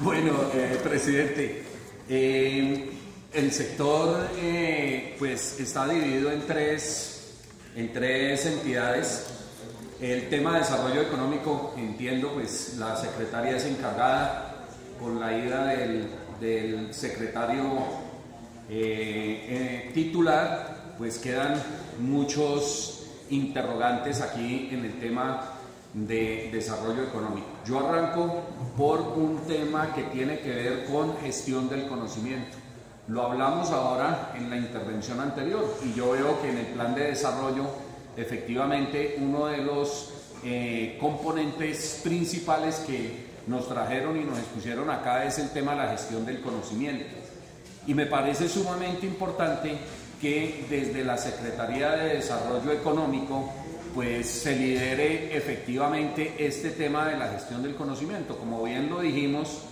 Bueno, presidente, el sector pues está dividido en tres entidades. El tema de desarrollo económico, entiendo, pues la secretaria es encargada con la ida del secretario titular, pues quedan muchos interrogantes aquí en el tema de desarrollo económico. Yo arranco por un tema que tiene que ver con gestión del conocimiento. Lo hablamos ahora en la intervención anterior y yo veo que en el plan de desarrollo efectivamente uno de los componentes principales que nos trajeron y nos expusieron acá es el tema de la gestión del conocimiento. Y me parece sumamente importante que desde la Secretaría de Desarrollo Económico pues se lidere efectivamente este tema de la gestión del conocimiento. Como bien lo dijimos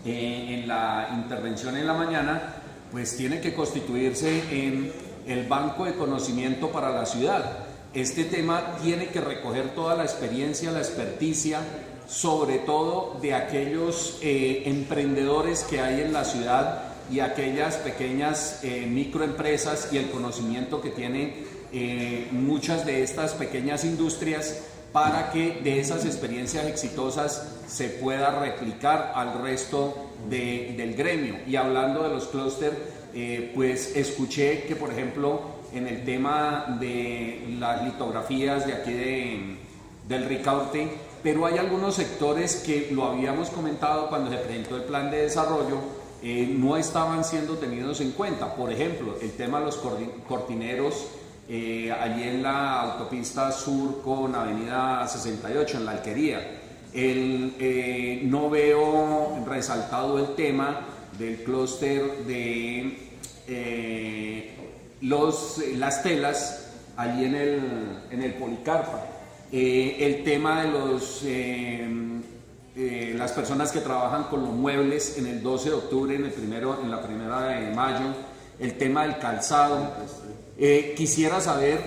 en la intervención en la mañana, pues tiene que constituirse en el banco de conocimiento para la ciudad. Este tema tiene que recoger toda la experiencia, la experticia, sobre todo de aquellos emprendedores que hay en la ciudad y aquellas pequeñas microempresas y el conocimiento que tienen muchas de estas pequeñas industrias para que de esas experiencias exitosas se pueda replicar al resto del gremio. Y hablando de los clústeres, pues escuché que, por ejemplo, en el tema de las litografías de aquí del Ricaurte, pero hay algunos sectores que lo habíamos comentado cuando se presentó el plan de desarrollo, no estaban siendo tenidos en cuenta. Por ejemplo, el tema de los cortineros, allí en la autopista sur con avenida 68 en la Alquería. No veo resaltado el tema del clúster de las telas allí en el Policarpa. El tema de las personas que trabajan con los muebles en el 12 de octubre, en la primera de mayo, el tema del calzado. Quisiera saber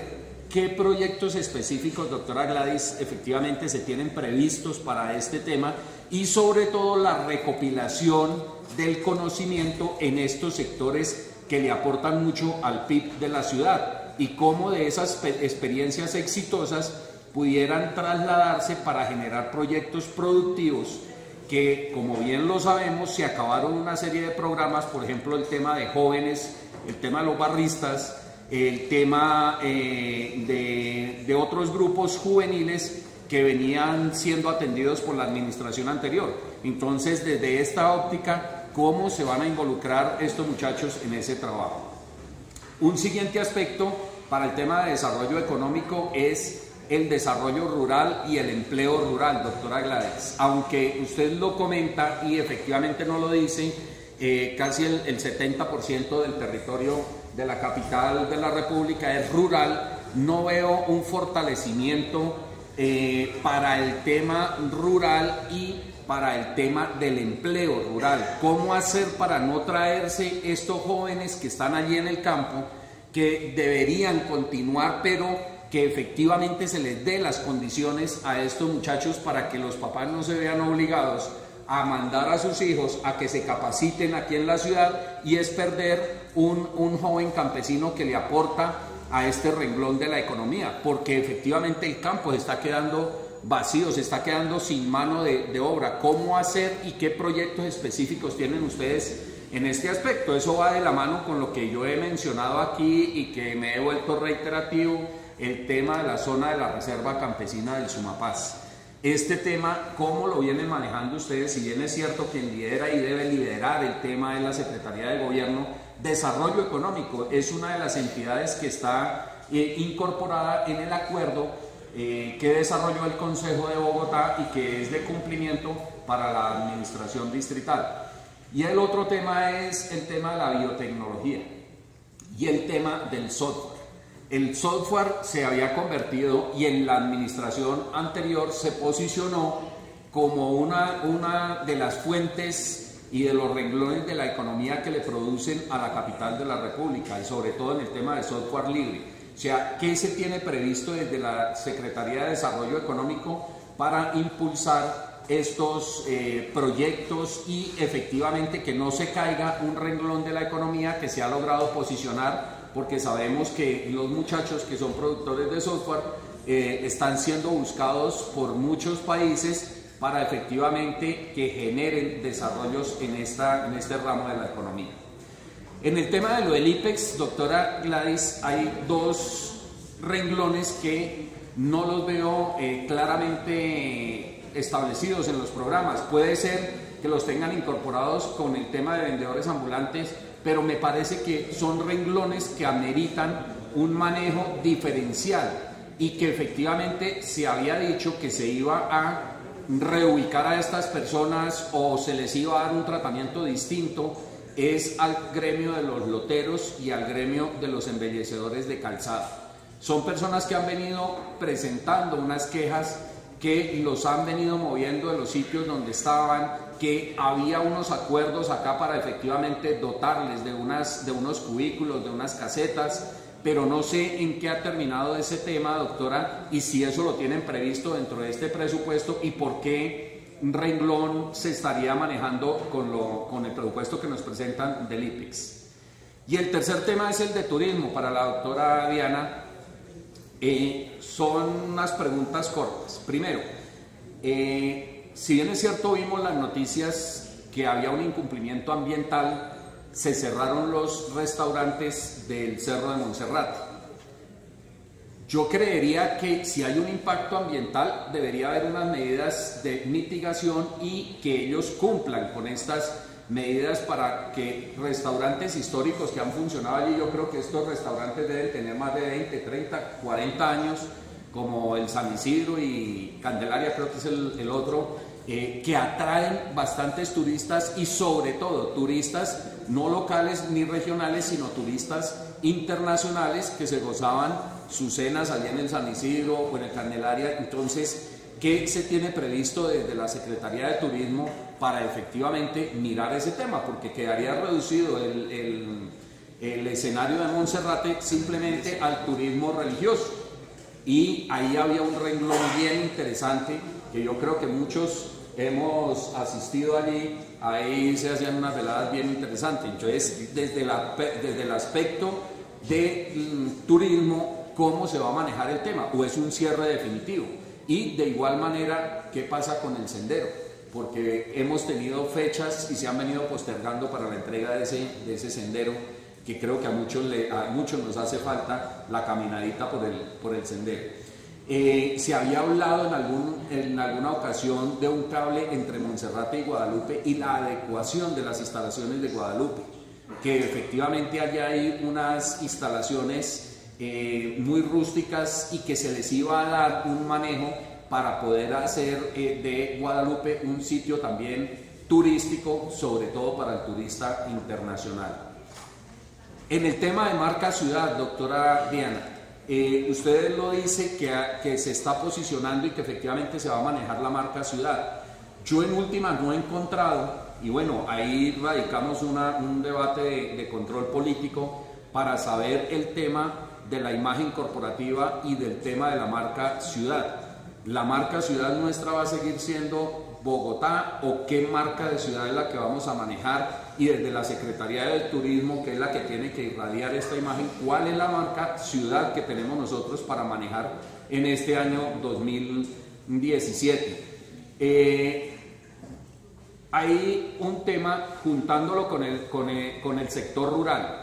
qué proyectos específicos, doctora Gladys, efectivamente se tienen previstos para este tema y sobre todo la recopilación del conocimiento en estos sectores que le aportan mucho al PIB de la ciudad y cómo de esas experiencias exitosas pudieran trasladarse para generar proyectos productivos que, como bien lo sabemos, se acabaron una serie de programas, por ejemplo el tema de jóvenes, el tema de los barristas, el tema de otros grupos juveniles que venían siendo atendidos por la administración anterior. Entonces, desde esta óptica, ¿cómo se van a involucrar estos muchachos en ese trabajo? Un siguiente aspecto para el tema de desarrollo económico es el desarrollo rural y el empleo rural, doctora Gladys. Aunque usted lo comenta y efectivamente no lo dice, casi el 70% del territorio de la capital de la República es rural. No veo un fortalecimiento para el tema rural y para el tema del empleo rural. ¿Cómo hacer para no traerse estos jóvenes que están allí en el campo, que deberían continuar, pero que efectivamente se les dé las condiciones a estos muchachos para que los papás no se vean obligados a mandar a sus hijos a que se capaciten aquí en la ciudad y es perder un joven campesino que le aporta a este renglón de la economía? Porque efectivamente el campo se está quedando vacío, se está quedando sin mano de obra. ¿Cómo hacer y qué proyectos específicos tienen ustedes en este aspecto? Eso va de la mano con lo que yo he mencionado aquí y que me he vuelto reiterativo, el tema de la zona de la Reserva Campesina del Sumapaz. Este tema, ¿cómo lo vienen manejando ustedes? Si bien es cierto que lidera y debe liderar el tema de la Secretaría de Gobierno, Desarrollo Económico es una de las entidades que está incorporada en el acuerdo que desarrolló el Consejo de Bogotá y que es de cumplimiento para la administración distrital. Y el otro tema es el tema de la biotecnología y el tema del software. El software se había convertido y en la administración anterior se posicionó como una de las fuentes y de los renglones de la economía que le producen a la capital de la República y sobre todo en el tema de software libre. O sea, ¿qué se tiene previsto desde la Secretaría de Desarrollo Económico para impulsar estos proyectos y efectivamente que no se caiga un renglón de la economía que se ha logrado posicionar, porque sabemos que los muchachos que son productores de software están siendo buscados por muchos países para efectivamente que generen desarrollos en este ramo de la economía. En el tema de lo del IPEX, doctora Gladys, hay dos renglones que no los veo claramente establecidos en los programas. Puede ser que los tengan incorporados con el tema de vendedores ambulantes, pero me parece que son renglones que ameritan un manejo diferencial y que efectivamente se había dicho que se iba a reubicar a estas personas o se les iba a dar un tratamiento distinto, es al gremio de los loteros y al gremio de los embellecedores de calzada. Son personas que han venido presentando unas quejas que los han venido moviendo de los sitios donde estaban, que había unos acuerdos acá para efectivamente dotarles de unos cubículos, de unas casetas, pero no sé en qué ha terminado ese tema, doctora, y si eso lo tienen previsto dentro de este presupuesto y por qué renglón se estaría manejando con el presupuesto que nos presentan del IPEX. Y el tercer tema es el de turismo para la doctora Diana. Son unas preguntas cortas. Primero, si bien es cierto, vimos las noticias que había un incumplimiento ambiental, se cerraron los restaurantes del Cerro de Monserrate. Yo creería que si hay un impacto ambiental debería haber unas medidas de mitigación y que ellos cumplan con estas medidas para que restaurantes históricos que han funcionado allí, yo creo que estos restaurantes deben tener más de 20, 30, 40 años, como el San Isidro y Candelaria, creo que es el otro, que atraen bastantes turistas y sobre todo turistas no locales ni regionales, sino turistas internacionales que se gozaban sus cenas allí en el San Isidro o en el Candelaria. Entonces, ¿qué se tiene previsto desde la Secretaría de Turismo para efectivamente mirar ese tema? Porque quedaría reducido el escenario de Monserrate simplemente al turismo religioso. Y ahí había un renglón bien interesante que yo creo que muchos hemos asistido allí, ahí se hacían unas veladas bien interesantes. Entonces, desde el aspecto de turismo, ¿cómo se va a manejar el tema? ¿O es un cierre definitivo? Y de igual manera, ¿qué pasa con el sendero? Porque hemos tenido fechas y se han venido postergando para la entrega de ese sendero, que creo que a muchos nos hace falta la caminadita por el sendero. Se había hablado en alguna ocasión de un cable entre Monserrate y Guadalupe y la adecuación de las instalaciones de Guadalupe, que efectivamente allá hay unas instalaciones muy rústicas y que se les iba a dar un manejo para poder hacer de Guadalupe un sitio también turístico, sobre todo para el turista internacional. En el tema de marca ciudad, doctora Diana, usted lo dice que se está posicionando y que efectivamente se va a manejar la marca ciudad. Yo en última no he encontrado, y bueno, ahí radicamos un debate de control político para saber el tema de la imagen corporativa y del tema de la marca ciudad. ¿La marca ciudad nuestra va a seguir siendo Bogotá o qué marca de ciudad es la que vamos a manejar? Y desde la Secretaría del Turismo, que es la que tiene que irradiar esta imagen, ¿cuál es la marca ciudad que tenemos nosotros para manejar en este año 2017? Hay un tema juntándolo con el sector rural.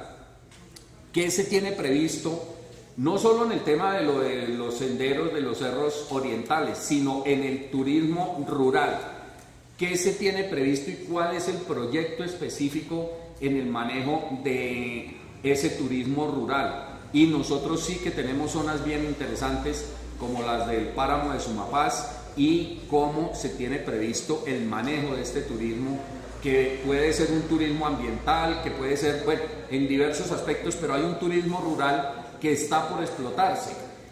¿Qué se tiene previsto? No solo en el tema de los senderos de los cerros orientales, sino en el turismo rural. ¿Qué se tiene previsto y cuál es el proyecto específico en el manejo de ese turismo rural? Y nosotros sí que tenemos zonas bien interesantes como las del páramo de Sumapaz y cómo se tiene previsto el manejo de este turismo, que puede ser un turismo ambiental, que puede ser, bueno, en diversos aspectos, pero hay un turismo rural que está por explotarse,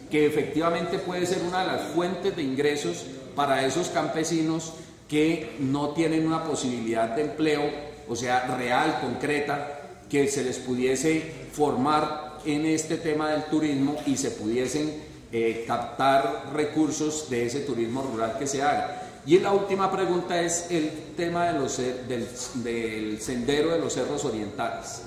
que efectivamente puede ser una de las fuentes de ingresos para esos campesinos que no tienen una posibilidad de empleo, o sea, real, concreta, que se les pudiese formar en este tema del turismo y se pudiesen captar recursos de ese turismo rural que se haga. Y la última pregunta es el tema de del sendero de los cerros orientales.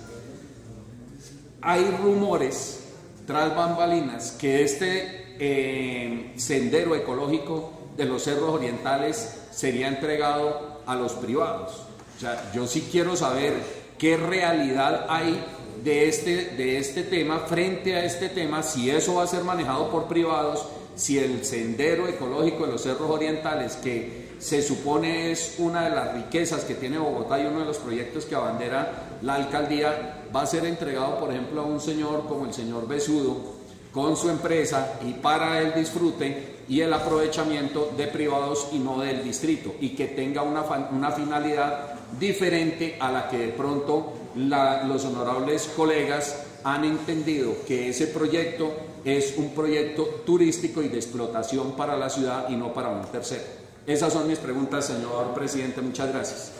Hay rumores tras bambalinas que este sendero ecológico de los cerros orientales sería entregado a los privados. O sea, yo sí quiero saber qué realidad hay de este tema frente a este tema, si eso va a ser manejado por privados, si el sendero ecológico de los cerros orientales, que se supone es una de las riquezas que tiene Bogotá y uno de los proyectos que abandera la alcaldía, va a ser entregado, por ejemplo, a un señor como el señor Besudo, con su empresa y para el disfrute y el aprovechamiento de privados y no del distrito, y que tenga una finalidad diferente a la que de pronto los honorables colegas han entendido, que ese proyecto es un proyecto turístico y de explotación para la ciudad y no para un tercero. Esas son mis preguntas, señor presidente. Muchas gracias.